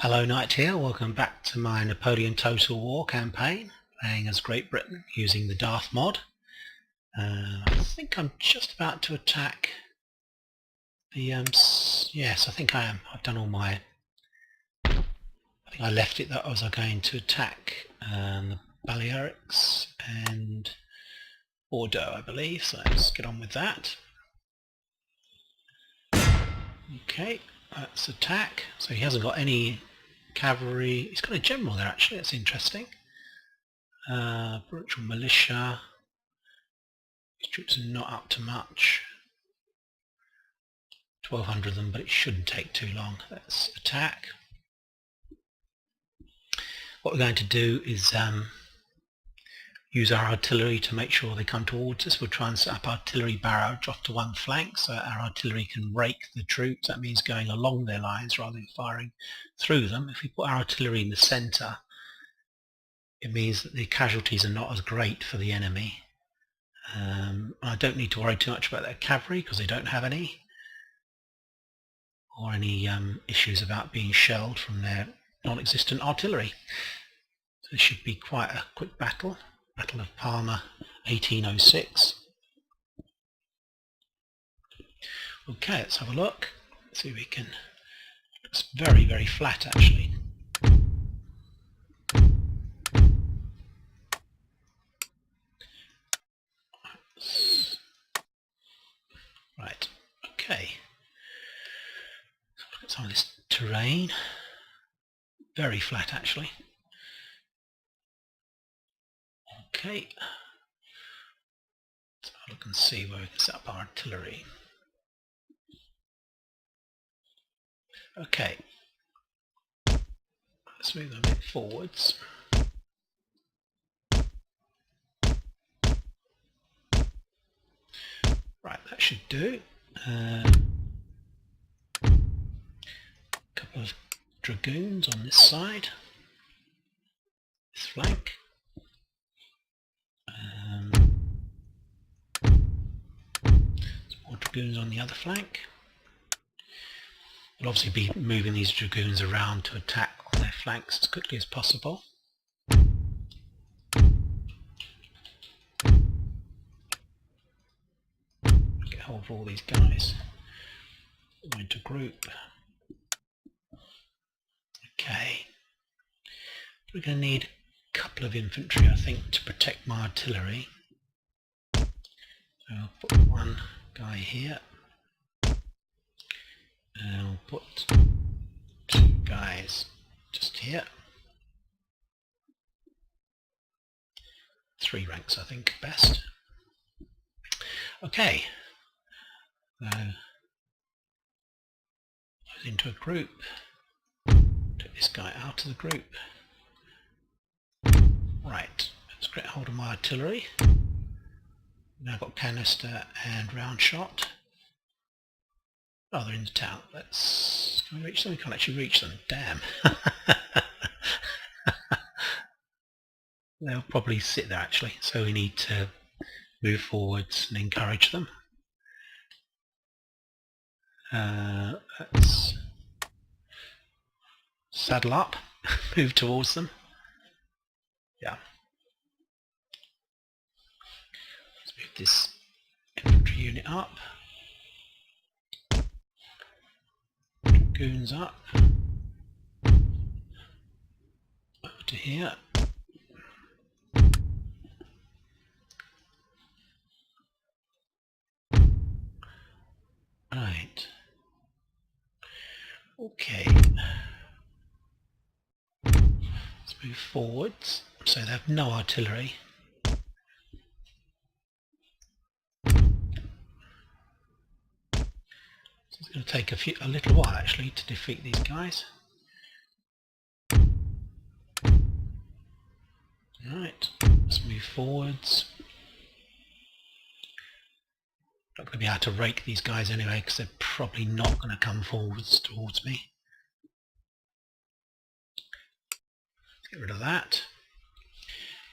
Hello Knight here, welcome back to my Napoleon Total War campaign, playing as Great Britain using the Darthmod. I think I'm just about to attack the, yes I think I am. I've done all my, I think I left it that I was going to attack the Balearics and Bordeaux I believe, so let's get on with that. Okay, let's attack. So he hasn't got any cavalry, he's got a general there actually, that's interesting. Brutal militia, his troops are not up to much. 1200 of them, but it shouldn't take too long. Let's attack. What we're going to do is use our artillery to make sure they come towards us. We'll try and set up artillery barrage off to one flank so our artillery can rake the troops. That means going along their lines rather than firing through them. If we put our artillery in the centre, it means that the casualties are not as great for the enemy. I don't need to worry too much about their cavalry because they don't have any, or any issues about being shelled from their non-existent artillery. So this should be quite a quick battle. Battle of Palma 1806. Okay, let's have a look. See if we can. It's very, very flat actually. Right, okay. So look at some of this terrain. Very flat actually. Okay. Let's have a look and see where we can set up our artillery. Okay. Let's move them a bit forwards. Right, that should do. A couple of dragoons on this side, this flank. Some more dragoons on the other flank. We'll obviously be moving these dragoons around to attack on their flanks as quickly as possible. Get hold of all these guys. Go into group. Okay. We're going to need a couple of infantry, I think, to protect my artillery. So I'll put one guy here. And I'll put two guys just here. 3 ranks I think best. Okay. So into a group. Take this guy out of the group. Right, let's get hold of my artillery. Now I've got canister and round shot. Oh, they're in the town. Can we reach them? We can't actually reach them. Damn. They'll probably sit there actually, so we need to move forwards and encourage them. Let's saddle up, move towards them. Yeah. Let's move this infantry unit up. Dragoons up. Over to here. Right. Okay. Let's move forwards. So they have no artillery. So it's going to take a little while actually to defeat these guys. Right. Let's move forwards. Not going to be able to rake these guys anyway because they're probably not going to come forwards towards me. Let's get rid of that.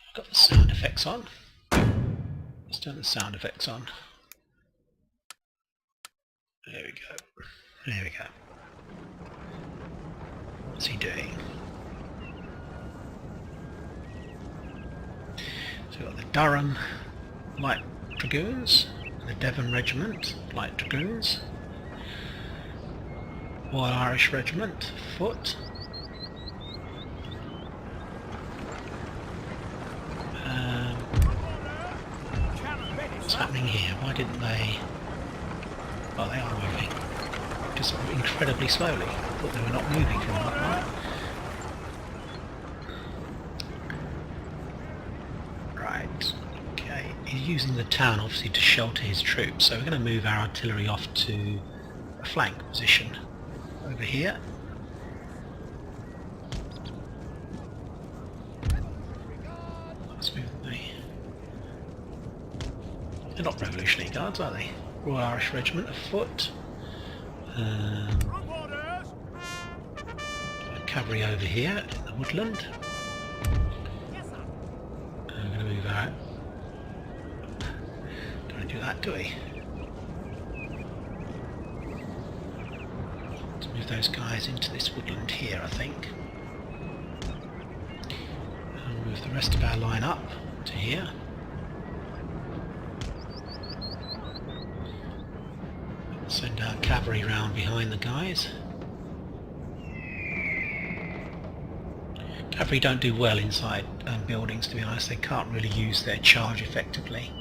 I've got the sound effects on. Let's turn the sound effects on. There we go. There we go. What's he doing? So we've got the Durham Light Dragoons, the Devon Regiment Light Dragoons, Royal Irish Regiment Foot, what's happening here? Why didn't they... Oh, they are moving. Just incredibly slowly. I thought they were not moving from that point. Right. Okay. He's using the town obviously to shelter his troops, so we're going to move our artillery off to a flank position over here. Let's move the... They're not Revolutionary Guards, are they? Royal Irish Regiment of Foot. Cavalry over here in the woodland. We're going to move out. Don't want to do that, do we? Let's move those guys into this woodland here, I think. And move the rest of our line up to here. Send our cavalry round behind the guys. Cavalry don't do well inside buildings, to be honest. They can't really use their charge effectively.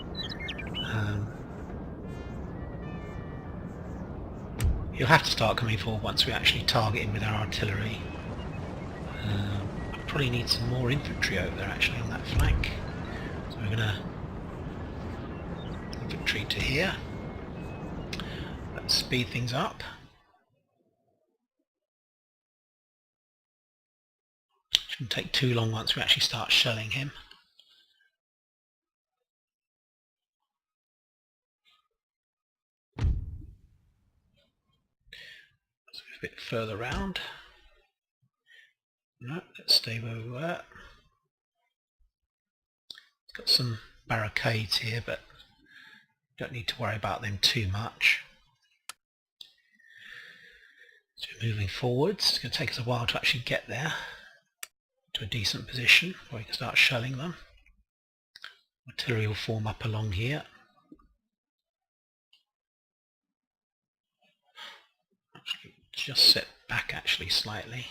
He'll have to start coming forward once we actually target him with our artillery. I probably need some more infantry over there actually on that flank. So we're going to infantry to here. Let's speed things up. Shouldn't take too long once we actually start shelling him. Let's move a bit further round. No, let's stay where we were. It's got some barricades here, but don't need to worry about them too much. So we're moving forwards. It's going to take us a while to actually get there to a decent position where we can start shelling them. Artillery will form up along here. Actually, just set back actually slightly.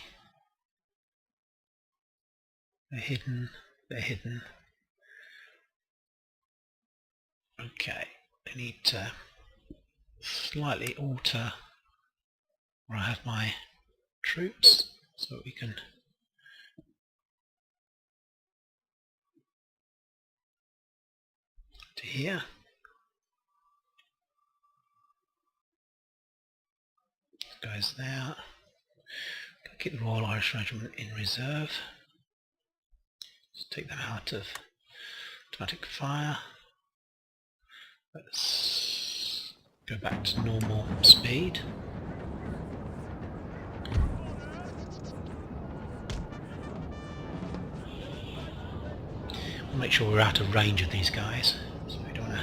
They're hidden. They're hidden. Okay, I need to slightly alter where I have my troops so that we can to here. Goes there. Keep the Royal Irish Regiment in reserve. Just take them out of automatic fire. Let's go back to normal speed. We'll make sure we're out of range of these guys, so we don't want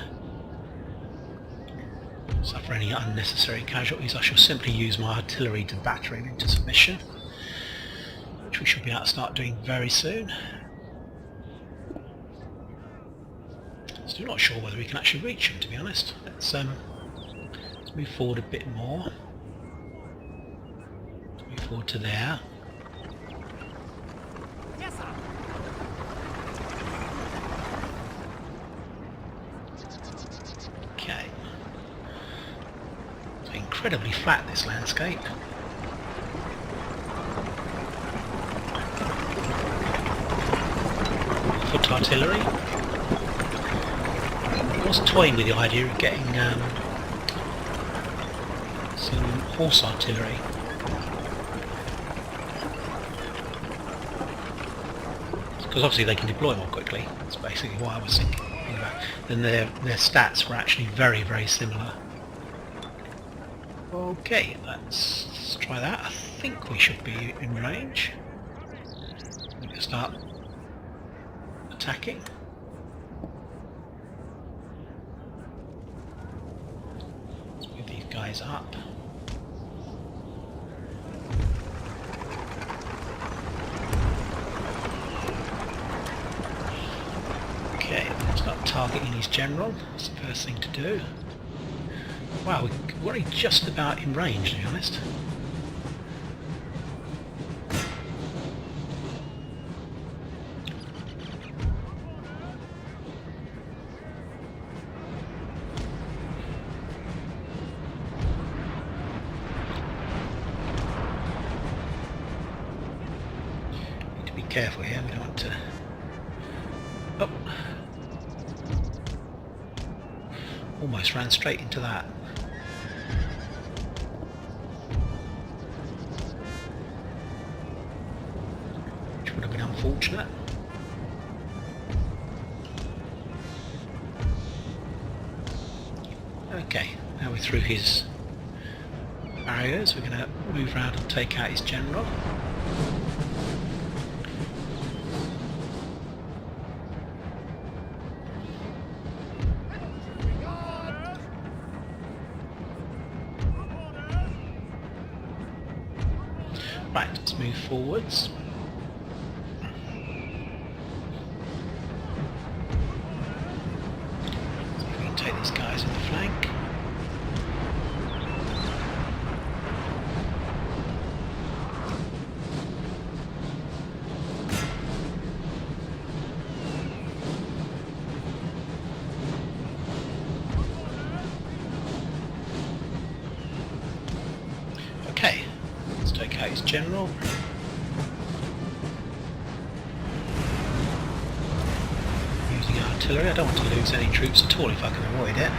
to suffer any unnecessary casualties. I shall simply use my artillery to batter him into submission, which we should be able to start doing very soon. Still not sure whether we can actually reach him, to be honest. Let's move forward a bit more. Let's move forward to there. Yes, sir. Okay. It's incredibly flat, this landscape. Foot artillery. I was toying with the idea of getting some horse artillery. Because obviously they can deploy more quickly. That's basically what I was thinking about. Then their stats were actually very, very similar. Okay, let's try that. I think we should be in range. We can start attacking. Guys up. targeting his general. That's the first thing to do. Wow, we're only just about in range, to be honest. Need to be careful here, we don't want to... Oh! Almost ran straight into that. Which would have been unfortunate. Okay, now we're through his barriers, we're going to move around and take out his general. Right, let's move forwards. So we can take these guys in the flank. Okay. Take out his general. Using artillery. I don't want to lose any troops at all if I can avoid it.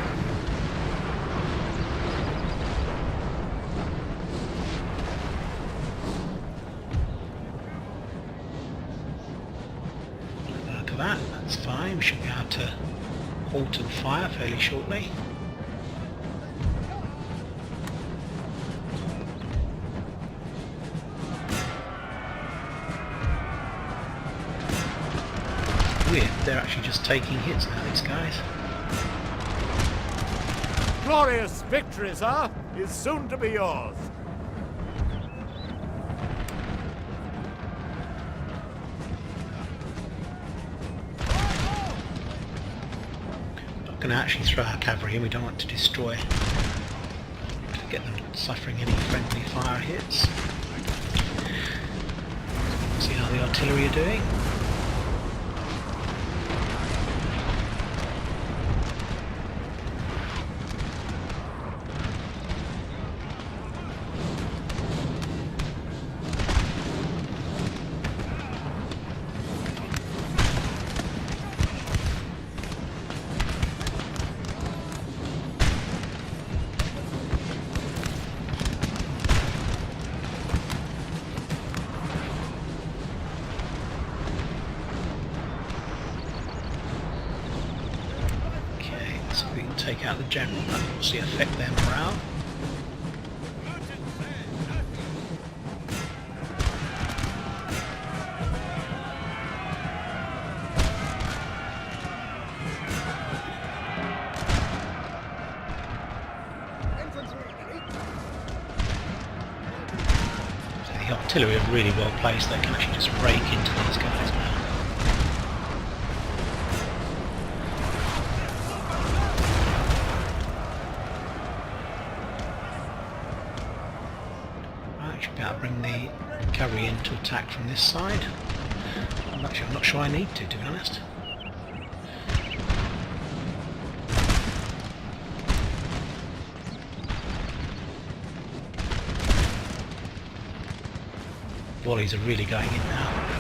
Look at that, that's fine. We should be able to halt and fire fairly shortly. Weird, they're actually just taking hits now, these guys. Glorious victory, sir, is soon to be yours. Not going to actually throw our cavalry in, we don't want to destroy, to get them suffering any friendly fire hits. See how the artillery are doing. So we can take out the general, that will obviously affect their morale. So the artillery are really well placed, they can actually just rake into these guys now. Bring the cavalry in to attack from this side. I'm not sure I need to be honest. Volleys are really going in now.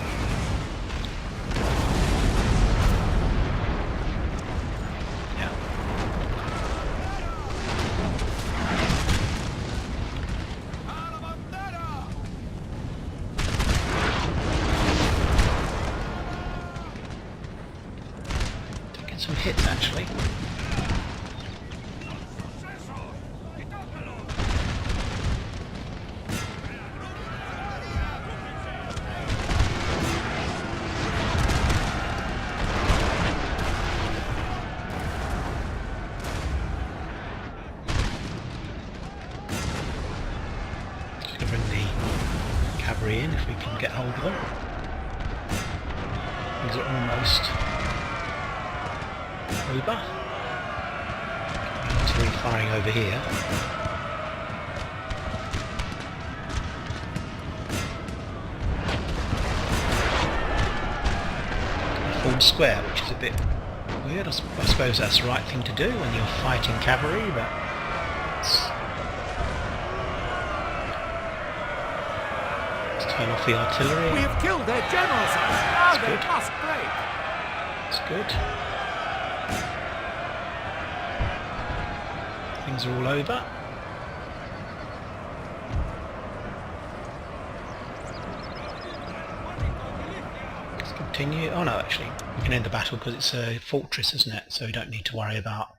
Some hits actually. Just gonna bring the cavalry in if we can get hold of them. These are almost over. Artillery firing over here. Form square, which is a bit weird. I suppose that's the right thing to do when you're fighting cavalry, but let's turn off the artillery. We have killed their general, sir. Now they must break. That's good. Things are all over. Let's continue. Oh no, actually, we can end the battle because it's a fortress, isn't it? So we don't need to worry about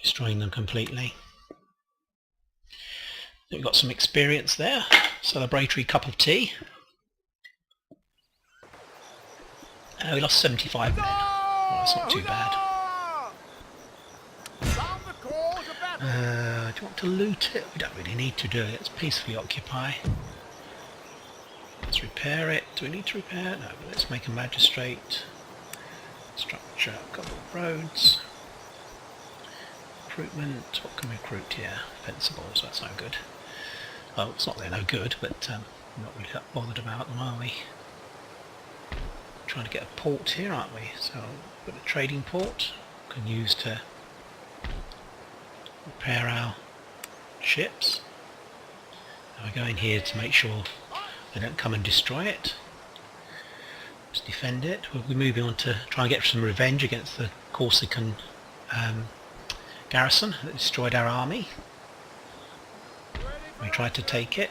destroying them completely. We've got some experience there. Celebratory cup of tea. We lost 75 men. Oh, that's not too bad. Do you want to loot it? We don't really need to do it. Let's peacefully occupy. Let's repair it. Do we need to repair it? No, but let's make a magistrate. Structure, a couple of roads. Recruitment. What can we recruit here? Fencibles, that's no good. Well, it's not they're no good, but we're not really that bothered about them, are we? Trying to get a port here, aren't we? So we've got a trading port we can use to repair our ships. And we're going here to make sure they don't come and destroy it. Just defend it. We'll be moving on to try and get some revenge against the Corsican garrison that destroyed our army. We tried to take it.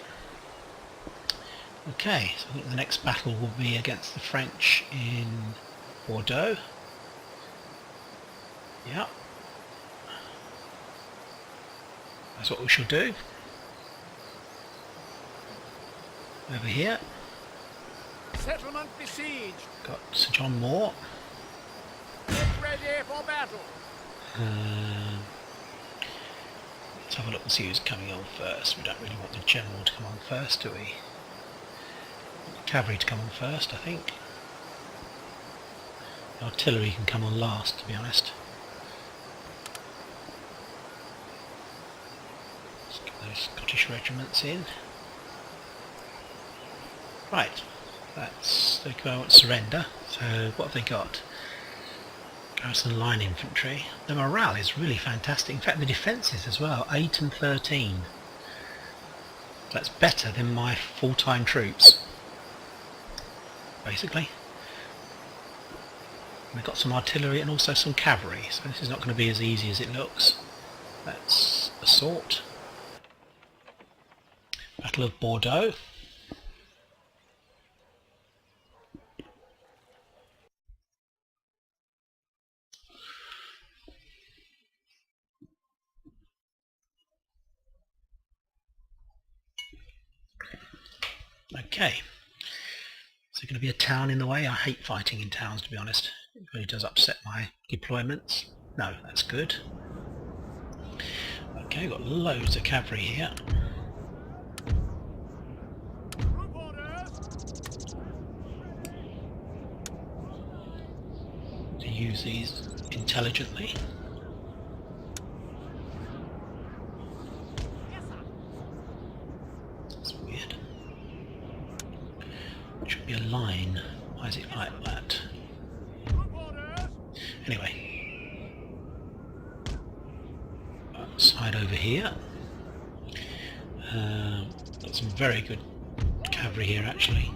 Okay, so I think the next battle will be against the French in Bordeaux. Yeah. That's what we shall do. Over here. Settlement besieged. Got Sir John Moore. Get ready for battle. Let's have a look and see who's coming on first. We don't really want the general to come on first, do we? Cavalry to come on first, I think. The artillery can come on last, to be honest. Let's get those Scottish regiments in. Right, they won't surrender. So what have they got? Garrison line infantry. The morale is really fantastic. In fact, the defences as well. 8 and 13. That's better than my full-time troops, basically. We've got some artillery and also some cavalry, so this is not going to be as easy as it looks. Let's assault. Battle of Bordeaux. Okay, is there going to be a town in the way? I hate fighting in towns, to be honest. It really does upset my deployments. No, that's good. Okay, we've got loads of cavalry here. To use these intelligently. Should be a line. Why is it like that? Anyway, side over here. Got some very good cavalry here, actually.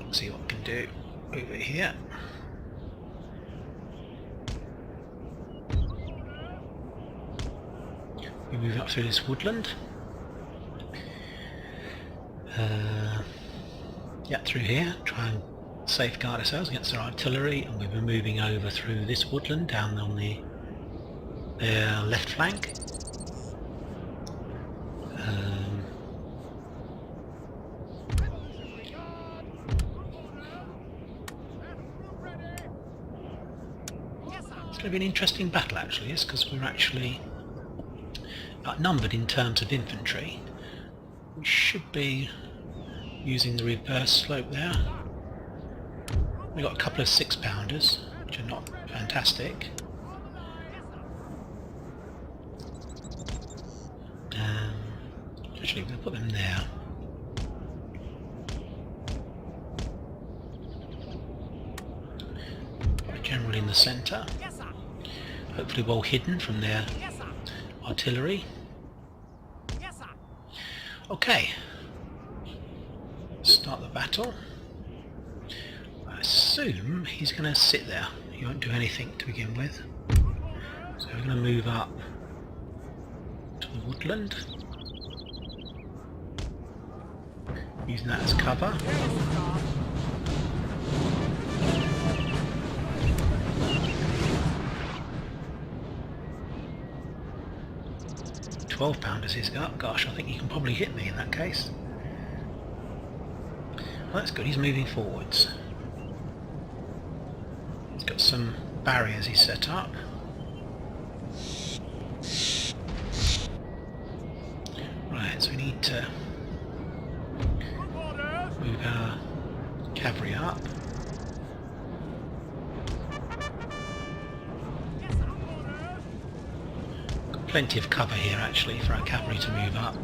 Let's see what we can do over here. We move up through this woodland. Yeah, through here, try and safeguard ourselves against their artillery, and we've been moving over through this woodland down on the left flank. It's going to be an interesting battle, actually, because we're actually outnumbered in terms of infantry, We should be using the reverse slope there. We've got a couple of 6-pounders, which are not fantastic. Actually, we'll put them there. Generally in the centre. Hopefully well hidden from their artillery. Okay. Start the battle. I assume he's going to sit there. He won't do anything to begin with. So we're going to move up to the woodland. Using that as cover. £12 he's got. Gosh, I think he can probably hit me in that case. Well, that's good, he's moving forwards. He's got some barriers he's set up. Right, so we need to move our cavalry up. Got plenty of cover here actually for our cavalry to move up.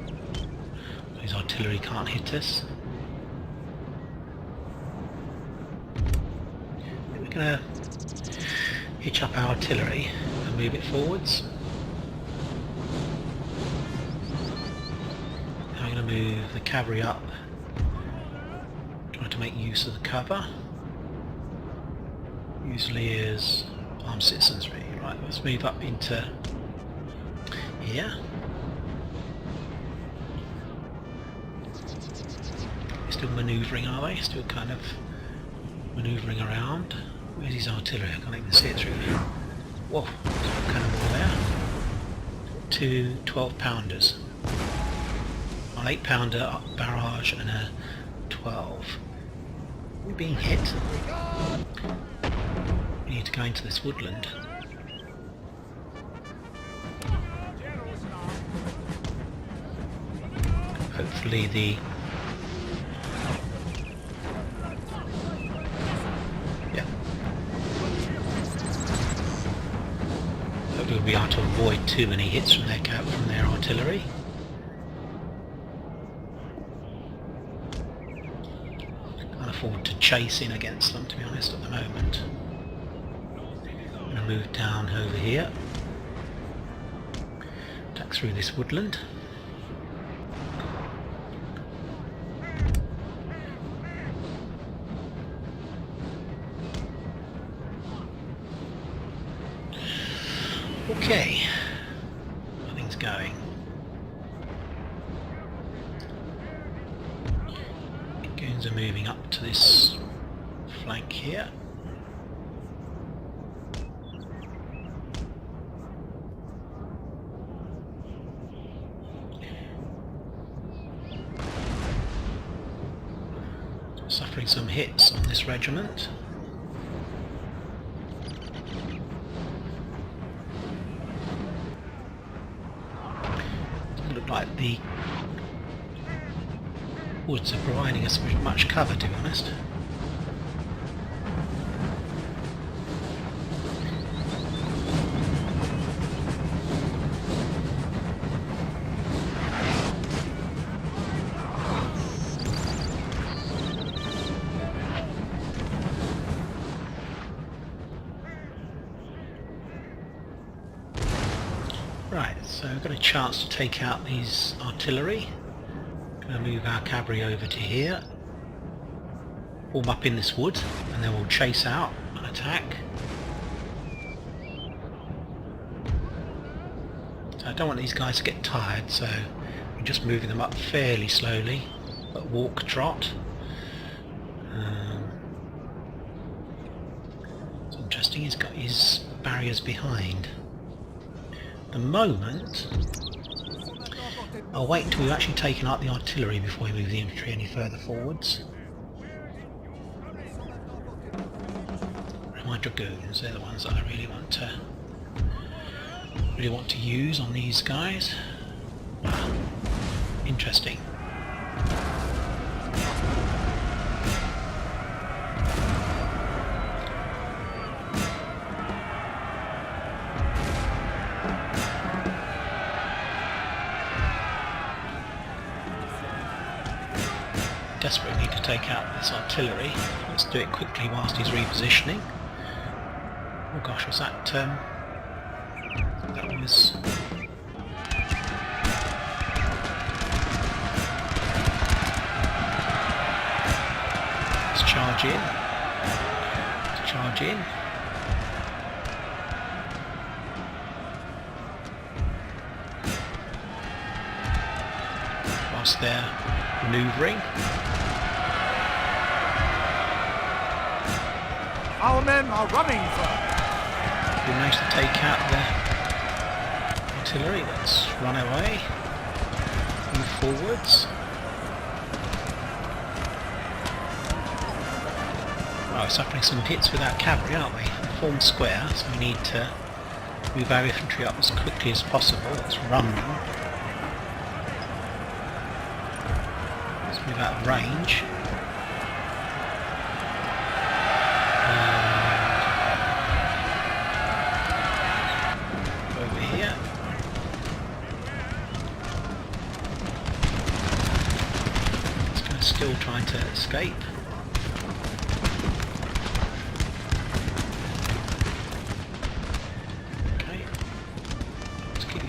His artillery can't hit us. We're going to hitch up our artillery and move it forwards. Now I'm going to move the cavalry up. Try to make use of the cover. Usually is armed citizens really. Right, let's move up into here. We're still manoeuvring, are they? Still kind of manoeuvring around. Where's his artillery? I can't even see it through there. Whoa, cannonball there. 2 12-pounders. An 8-pounder barrage and a 12. We're being hit. We need to go into this woodland. Hopefully the hopefully we'll be able to avoid too many hits from their artillery. Can't afford to chase in against them, to be honest, at the moment. I'm going to move down over here, attack through this woodland. Okay, nothing's going. Goons are moving up to this flank here. Suffering some hits on this regiment. Look like the woods are providing us with much cover, to be honest. Right, so we've got a chance to take out these artillery. Going to move our cavalry over to here. Form up in this wood, and then we'll chase out and attack. So I don't want these guys to get tired, so we're just moving them up fairly slowly, but walk trot. It's interesting, he's got his barriers behind. The moment I'll wait until we've actually taken out the artillery before we move the infantry any further forwards. My dragoons, they're the ones that I really want to use on these guys. Interesting. desperately need to take out this artillery. Let's do it quickly whilst he's repositioning. Oh gosh, was that... that was... Let's charge in. Let's charge in. Whilst they're manoeuvring. Our men are running, sir. We managed to take out the artillery. Let's run away. Move forwards. Well, we're suffering some hits with our cavalry, aren't we? Form square, so we need to move our infantry up as quickly as possible. Let's run them. Let's move out of range. Over here. This guy's still trying to escape.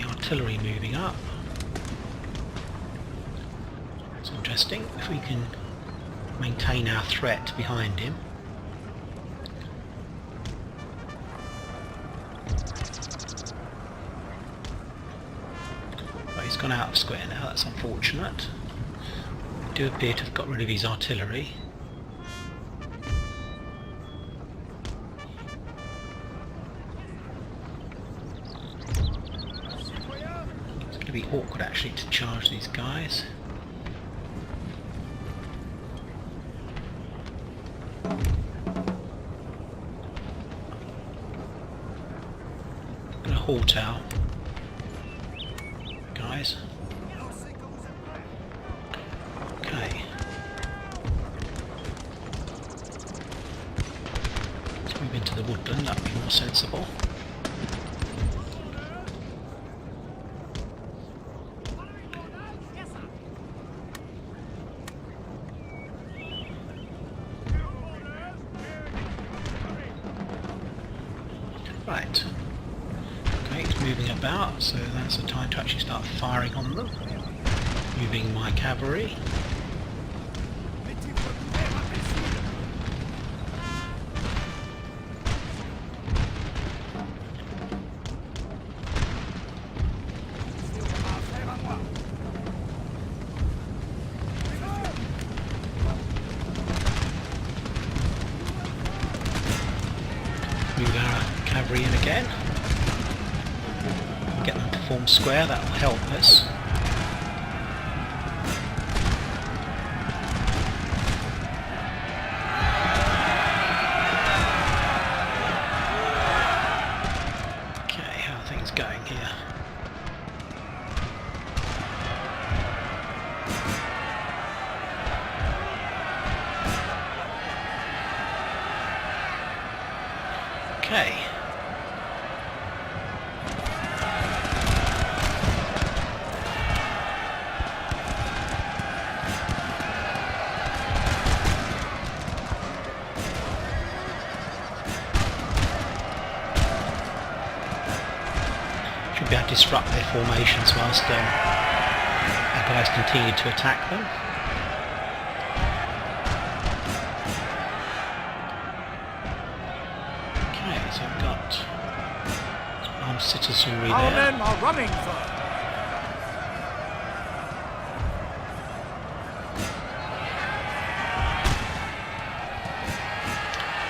Artillery moving up. It's interesting if we can maintain our threat behind him. But he's gone out of square now, that's unfortunate. We do appear to have got rid of his artillery. Be awkward actually to charge these guys. I'm going to halt our guys. Okay. Let's move into the woodland, that would be more sensible. Right. Okay, it's moving about, so that's the time to actually start firing on them. Moving my cavalry. Move our cavalry in again. Get them to form square, that will help us. Okay, how are things going here? Okay. Should be able to disrupt their formations whilst our guys continue to attack them. So we've got armed citizenry there. Our men are running, sir.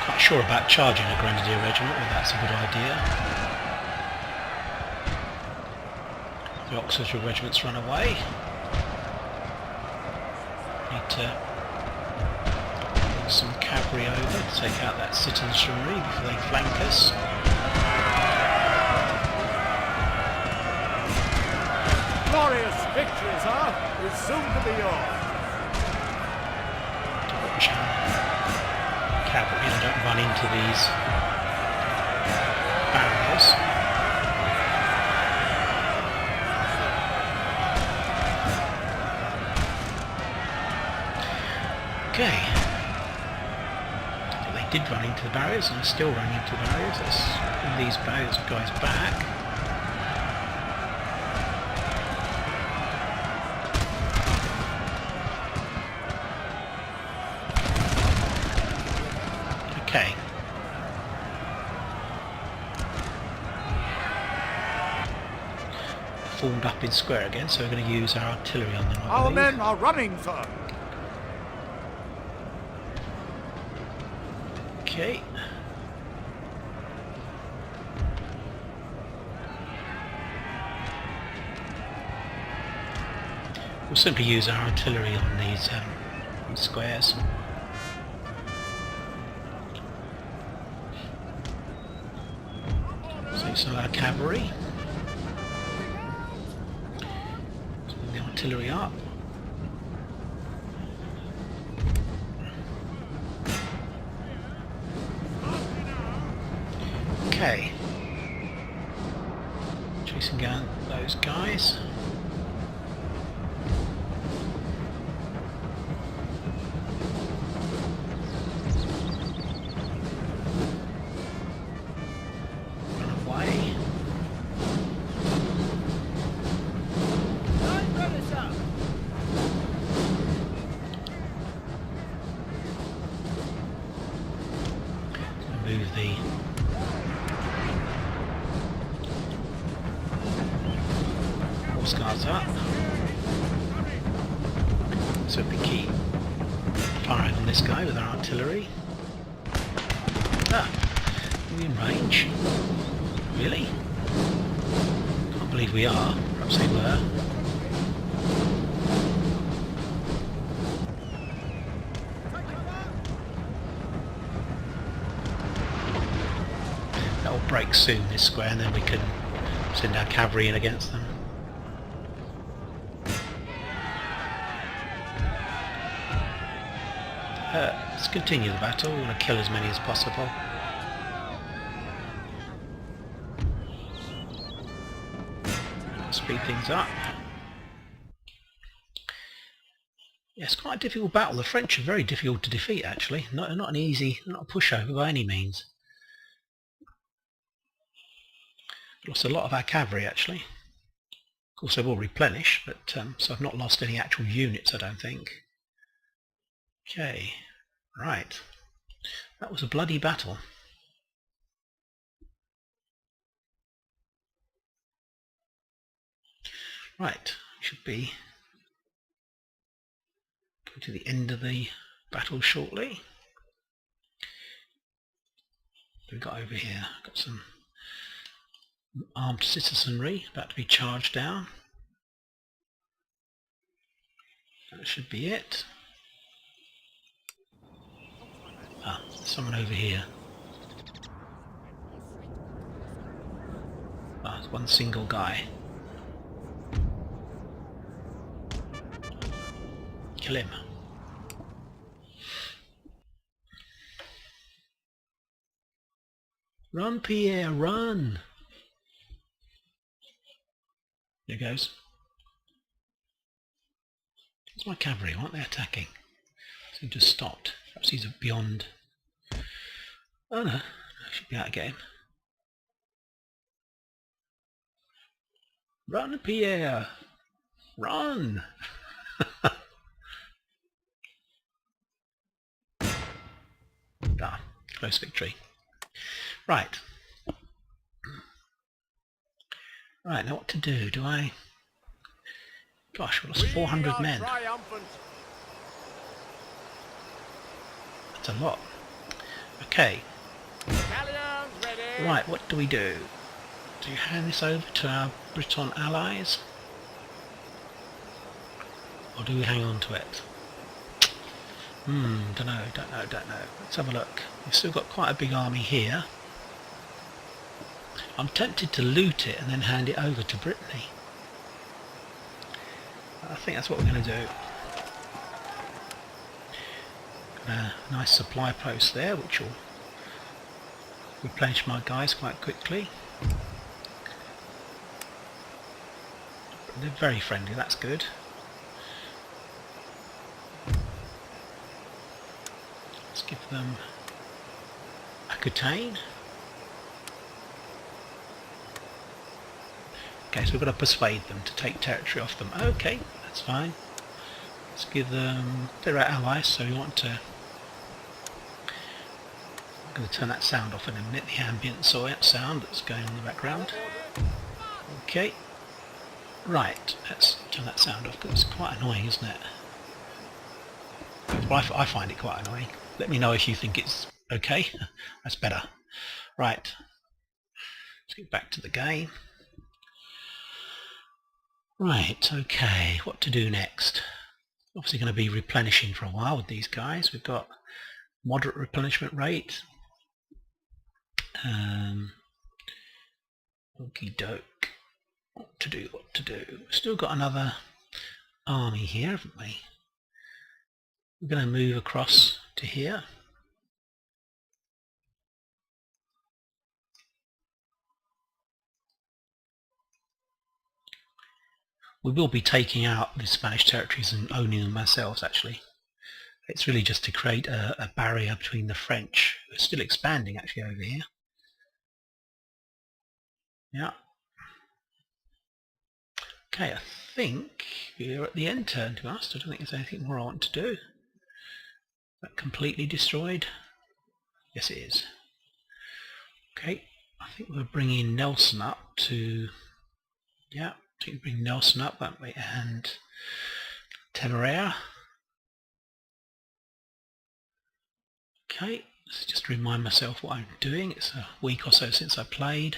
Quite sure about charging a grenadier regiment, whether that's a good idea. The auxiliary regiments run away. Need to bring some cavalry over to take out that citizenry before they flank us. Glorious victory, sir, is soon to be yours. To watch our cavalry and don't run into these barriers. the barriers and still running into the barriers. Let's bring these guys back. Okay. Formed up in square again, so we're going to use our artillery on them. Our men are running, sir. Okay. We'll simply use our artillery on these squares. So some of our cavalry. Bring the artillery up. Okay. Chasing down those guys. Move the horse guards up, so we keep firing on this guy with our artillery. Ah, are we in range? Really? Can't believe we are. Perhaps they were. That'll break soon, this square, and then we can send our cavalry in against them. Let's continue the battle. We want to kill as many as possible. Speed things up. Yeah, it's quite a difficult battle. The French are very difficult to defeat, actually. Not an easy, not a pushover by any means. Lost a lot of our cavalry, actually. Of course, they've all replenished, but so I've not lost any actual units, I don't think. Okay, right. That was a bloody battle. Right, should be going to the end of the battle shortly. What have we got over here? Got some armed citizenry about to be charged down. That should be it. Ah, someone over here. Ah, it's one single guy. Kill him. Run, Pierre, run! There goes. It's my cavalry. Why aren't they attacking? Seem to have stopped. Perhaps he's beyond. Oh no, I should be out of game. Run, Pierre! Run! Ah, close victory. Right. Right, now what to do? Do I... Gosh, we lost 400 men. That's a lot. Okay. Right, what do we do? Do you hand this over to our Breton allies? Or do we hang on to it? Don't know. Let's have a look. We've still got quite a big army here. I'm tempted to loot it and then hand it over to Brittany. I think that's what we're going to do. Got a nice supply post there, which will replenish my guys quite quickly. They're very friendly, that's good. Let's give them Aquitaine. Okay, so we've got to persuade them to take territory off them. Okay, that's fine. Let's give them... They're our allies, so we want to... I'm going to turn that sound off in a minute, the ambient sound that's going on in the background. Okay. Right, let's turn that sound off because it's quite annoying, isn't it? Well, I find it quite annoying. Let me know if you think it's okay. That's better. Right. Let's get back to the game. Right, okay, what to do next? Obviously going to be replenishing for a while with these guys. We've got moderate replenishment rate. Okie doke. What to do, what to do. We've still got another army here, haven't we? We're going to move across to here. We will be taking out the Spanish territories and owning them ourselves, actually. It's really just to create a barrier between the French, who are still expanding actually over here. Yeah. Okay, I think we're at the end turn, to be honest. I don't think there's anything more I want to do. Is that completely destroyed? Yes, it is. Okay, I think we're bringing Nelson up to... Yeah, I think we bring Nelson up, won't we? And Temeraire. Okay, let's just remind myself what I'm doing. It's a week or so since I played.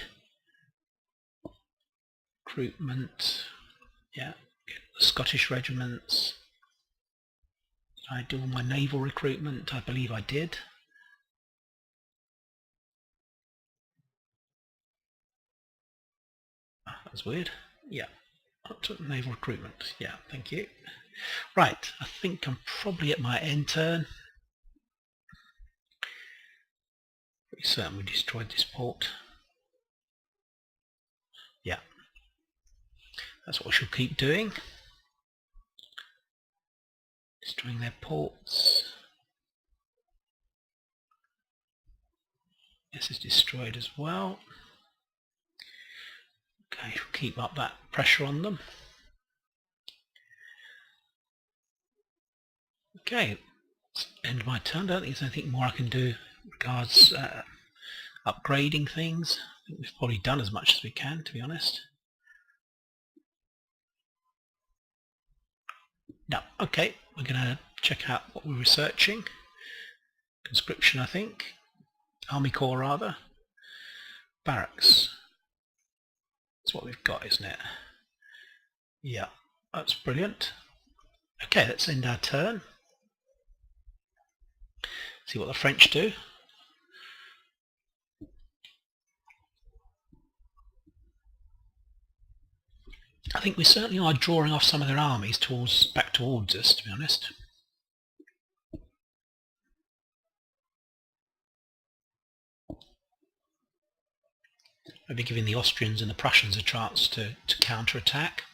Recruitment. Yeah, the Scottish regiments. Did I do all my naval recruitment? I believe I did. Oh, that was weird. Yeah, up to naval recruitment. Yeah, thank you. Right, I think I'm probably at my end turn. Pretty certain we destroyed this port. Yeah, that's what we shall keep doing. Destroying their ports. This is destroyed as well. Okay, we'll keep up that pressure on them. Okay, end of my turn. I don't think there's anything more I can do regards upgrading things. I think we've probably done as much as we can, to be honest. No, okay, we're going to check out what we're researching. Conscription, I think. Army Corps, rather. Barracks. That's what we've got, isn't it? Yeah, that's brilliant. Okay, let's end our turn. See what the French do. I think we certainly are drawing off some of their armies back towards us, to be honest. Maybe giving the Austrians and the Prussians a chance to counter-attack.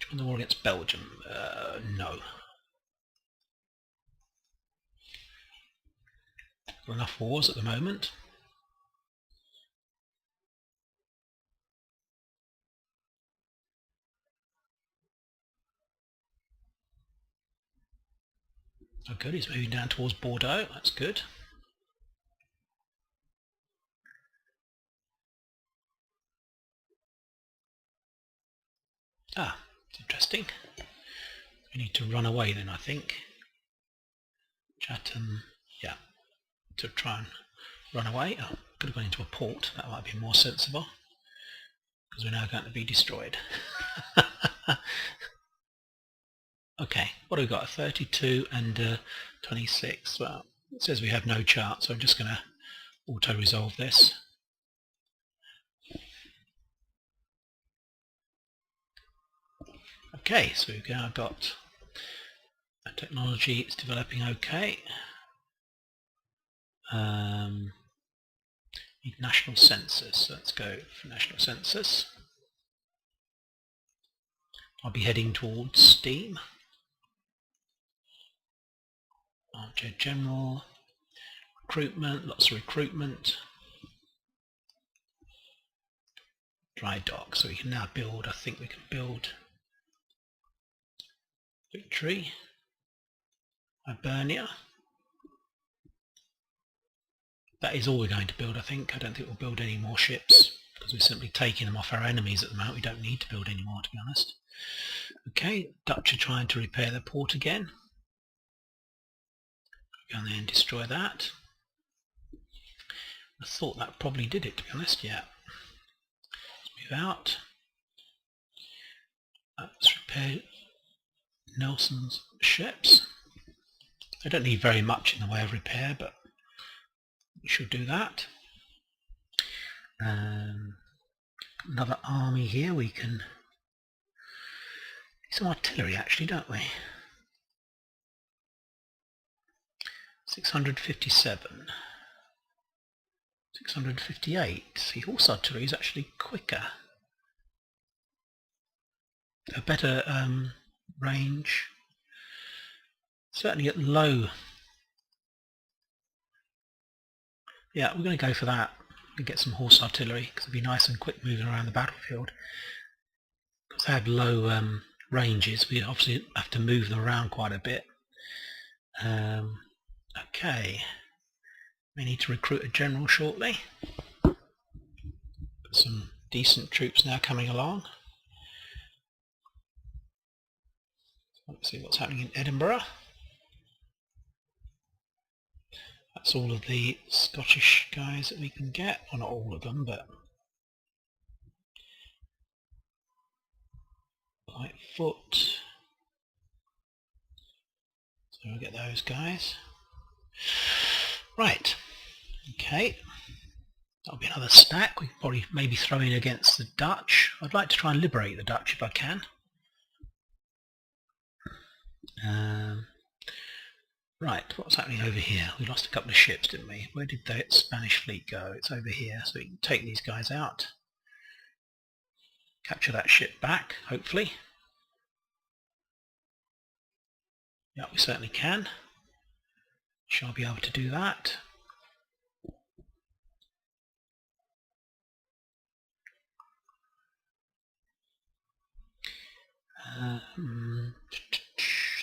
Do you want the war against Belgium? No. Got enough wars at the moment. Oh good, he's moving down towards Bordeaux, that's good. Ah, it's interesting. We need to run away then, I think. Chatham, yeah, to try and run away. Oh, could have gone into a port, that might be more sensible, because we're now going to be destroyed. Okay, what have we got? 32 and 26. Well, it says we have no chart, so I'm just going to auto-resolve this. Okay, so we've now got a technology, it's developing okay. Need national census, so let's go for national census. I'll be heading towards Steam. Archer General, recruitment, lots of recruitment. Dry dock, so we can now build, I think we can build Victory, Hibernia. That is all we're going to build, I think. I don't think we'll build any more ships, because we're simply taking them off our enemies at the moment. We don't need to build any more, to be honest. Okay, Dutch are trying to repair their port again. Go in there and destroy that. I thought that probably did it, to be honest. Yeah. Let's move out. Let's repair Nelson's ships. They don't need very much in the way of repair, but we should do that. Another army here. We can need some artillery, actually, don't we? 657. 658. See, horse artillery is actually quicker. A better range. Certainly at low. Yeah, we're going to go for that and get some horse artillery because it'll be nice and quick moving around the battlefield. Because they have low ranges, we obviously have to move them around quite a bit. Okay, we need to recruit a general shortly. Some decent troops now coming along. Let's see what's happening in Edinburgh. That's all of the Scottish guys that we can get. Well, not all of them, but Lightfoot. So we'll get those guys. Right. Okay. That'll be another stack. We can probably maybe throw in against the Dutch. I'd like to try and liberate the Dutch if I can. Right, what's happening over here? We lost a couple of ships, didn't we? Where did the Spanish fleet go? It's over here, so we can take these guys out. Capture that ship back, hopefully. Yeah, we certainly can. Shall be able to do that.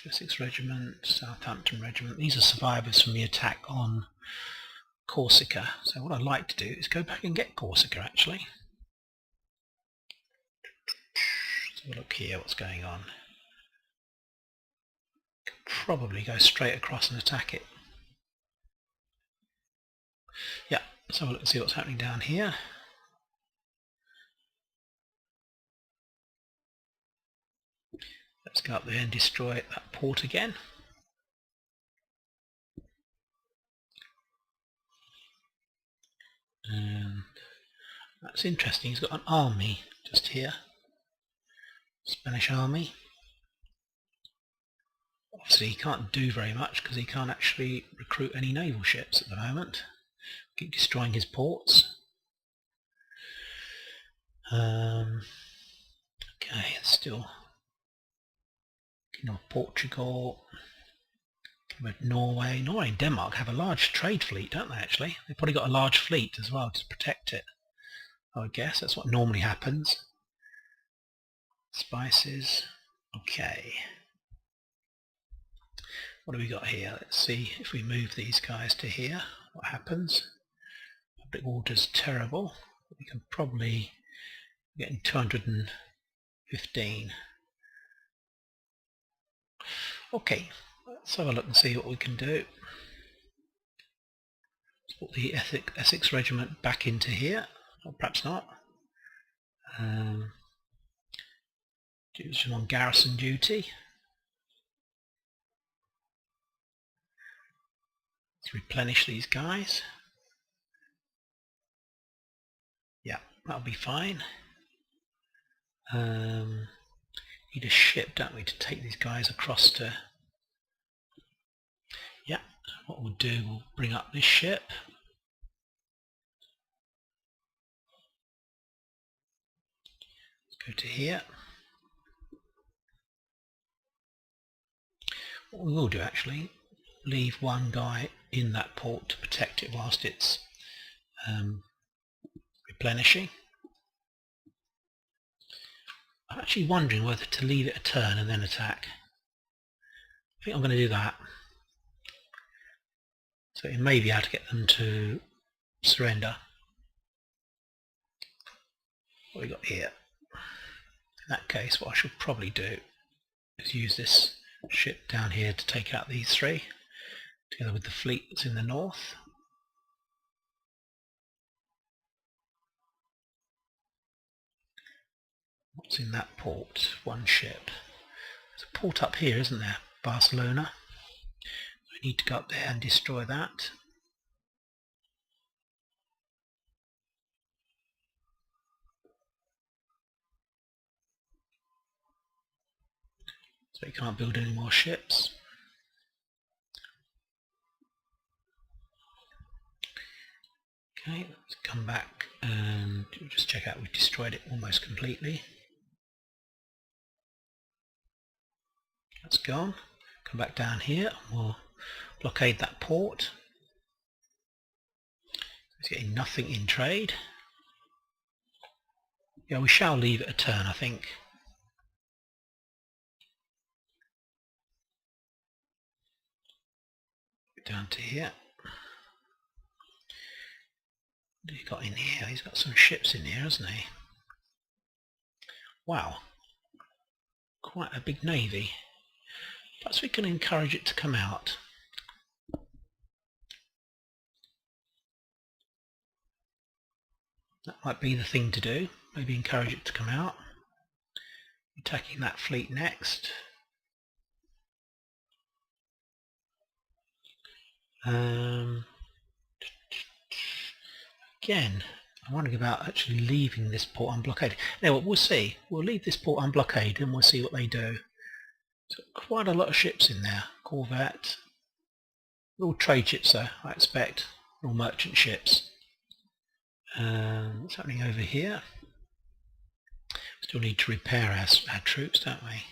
The 6th Regiment, Southampton Regiment. These are survivors from the attack on Corsica. So what I'd like to do is go back and get Corsica, actually. Let's have a look here, what's going on. Could probably go straight across and attack it. Yeah, let's have a look and see what's happening down here. Let's go up there and destroy that port again. And that's interesting, he's got an army just here. Spanish army. Obviously he can't do very much because he can't actually recruit any naval ships at the moment. Keep destroying his ports. Okay, still Portugal, Norway and Denmark have a large trade fleet, don't they? Actually, they've probably got a large fleet as well to protect it. I guess that's what normally happens. Spices. Okay. What do we got here? Let's see if we move these guys to here. What happens? Public order's terrible. We can probably get in 215. Okay, let's have a look and see what we can do. Let's put the Essex Regiment back into here, or perhaps not. Do some on garrison duty. Let's replenish these guys. Yeah, that'll be fine. Need a ship, don't we, to take these guys across to... Yeah, what we'll do, we'll bring up this ship. Let's go to here. what we will do actually, leave one guy in that port to protect it whilst it's replenishing. I'm actually wondering whether to leave it a turn and then attack. I think I'm going to do that. So it may be able to get them to surrender. What have we got here? In that case, what I should probably do is use this ship down here to take out these three, together with the fleet that's in the north. What's in that port? One ship. There's a port up here, isn't there? Barcelona. We need to go up there and destroy that. So we can't build any more ships. Okay, let's come back and just check out we've destroyed it almost completely. That's gone. Come back down here and we'll blockade that port. It's getting nothing in trade. Yeah, we shall leave it a turn, I think. Down to here. What have he got in here? He's got some ships in here, hasn't he? Wow. Quite a big navy. Perhaps we can encourage it to come out. That might be the thing to do. Maybe encourage it to come out. Attacking that fleet next. Again, I'm wondering about actually leaving this port unblockaded. Now, we'll see. We'll leave this port unblockaded and we'll see what they do. So quite a lot of ships in there. Corvette. All trade ships though, I expect. All merchant ships. What's happening over here? Still need to repair our troops, don't we?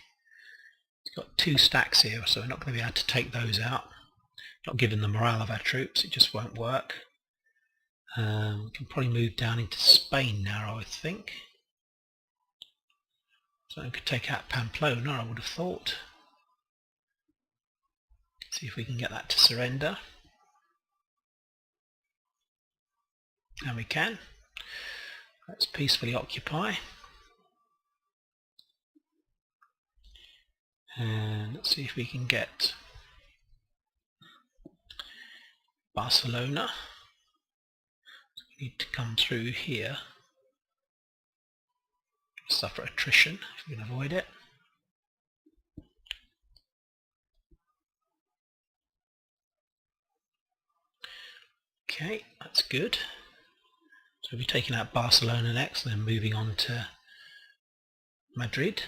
It's got 2 stacks here, so we're not going to be able to take those out. Not given the morale of our troops, it just won't work. We can probably move down into Spain now, I would think. So we could take out Pamplona, I would have thought. See if we can get that to surrender. And we can. Let's peacefully occupy. And let's see if we can get Barcelona. So we need to come through here. Suffer attrition if we can avoid it. Okay, that's good. So we'll be taking out Barcelona next, and then moving on to Madrid.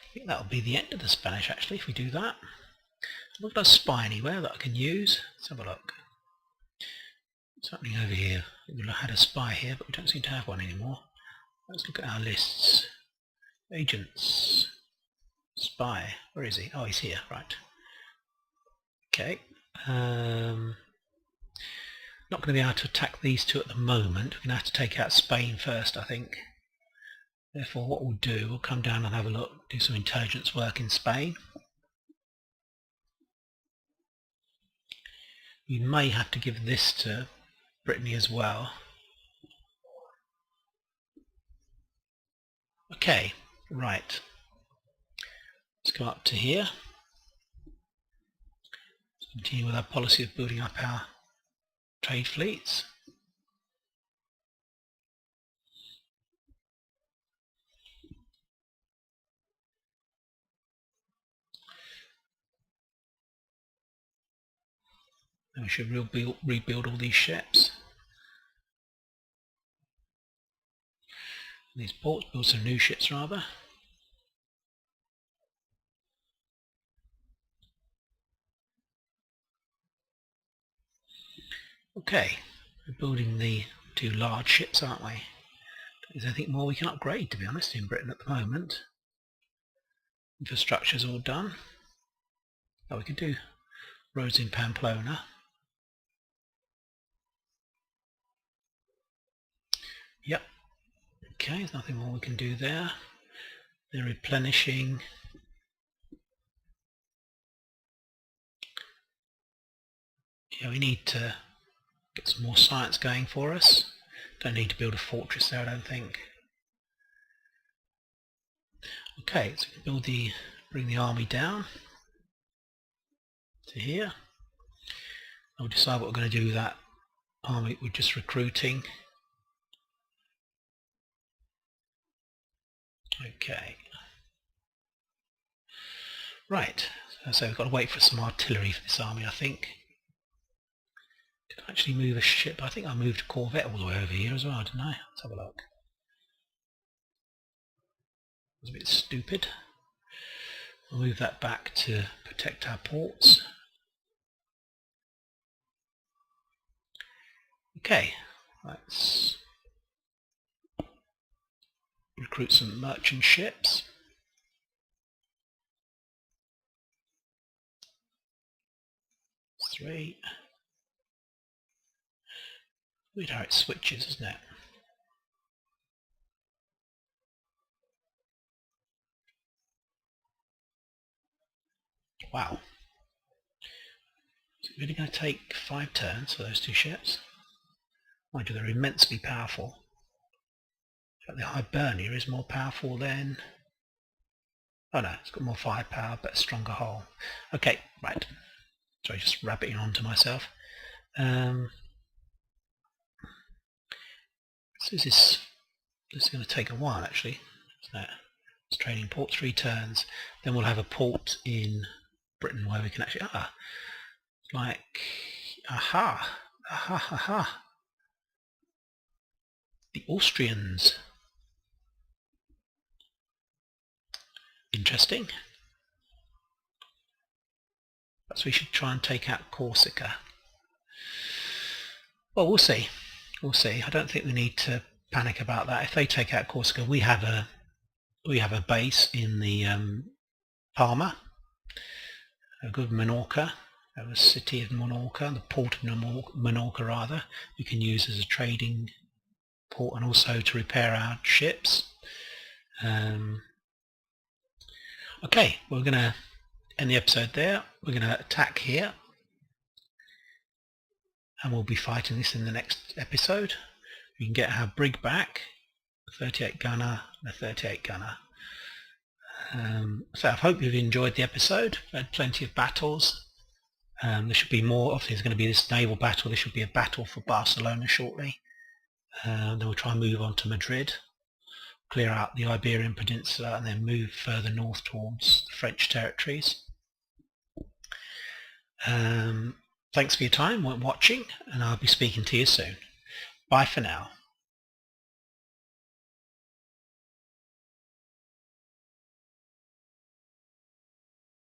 I think that'll be the end of the Spanish actually if we do that. Look at a spy anywhere that I can use. Let's have a look. What's happening over here? We had a spy here, but we don't seem to have one anymore. Let's look at our lists. Agents. Spy. Where is he? Oh, he's here. Right. Okay. Not going to be able to attack these two at the moment. We're going to have to take out Spain first, I think. Therefore, what we'll do, we'll come down and have a look, do some intelligence work in Spain. We may have to give this to Brittany as well. Okay, right. Let's go up to here. Let's continue with our policy of building up our trade fleets. And we should rebuild all these ships. These ports, build some new ships rather. Okay, we're building the two large ships, aren't we? Is there anything more we can upgrade, to be honest, in Britain at the moment? Infrastructure's all done. Oh, we could do roads in Pamplona. Yep. Okay, there's nothing more we can do there. They're replenishing. Yeah, we need to get some more science going for us. Don't need to build a fortress there, I don't think. Okay, so we can bring the army down to here. I'll decide what we're going to do with that army we're just recruiting. Okay. Right, so we've got to wait for some artillery for this army, I think. Did I actually move a ship? I think I moved a corvette all the way over here as well, didn't I? Let's have a look. It was a bit stupid. We'll move that back to protect our ports. Okay, let's recruit some merchant ships. Three. Weird how it switches, isn't it? Wow. Is it really going to take 5 turns for those two ships? Mind you, they're immensely powerful. But the Hibernia is more powerful than... Oh no, it's got more firepower but a stronger hull. Okay, right. Sorry, just rabbiting on to myself. So this is going to take a while actually, isn't it? It's trading port 3 turns. Then we'll have a port in Britain where we can actually like the Austrians. Interesting. Perhaps we should try and take out Corsica. Well, we'll see. We'll see. I don't think we need to panic about that. If they take out Corsica, we have a base in the Palma, a good Minorca, a city of Minorca, the port of Minorca rather. We can use as a trading port and also to repair our ships. Okay, we're going to end the episode there. We're going to attack here, and we'll be fighting this in the next episode. We can get our brig back, a 38 gunner and a 38 gunner. So I hope you've enjoyed the episode. We've had plenty of battles. There should be more. Obviously there's going to be this naval battle. There should be a battle for Barcelona shortly. Then we'll try and move on to Madrid, clear out the Iberian Peninsula, and then move further north towards the French territories. Thanks for your time watching, and I'll be speaking to you soon. Bye for now.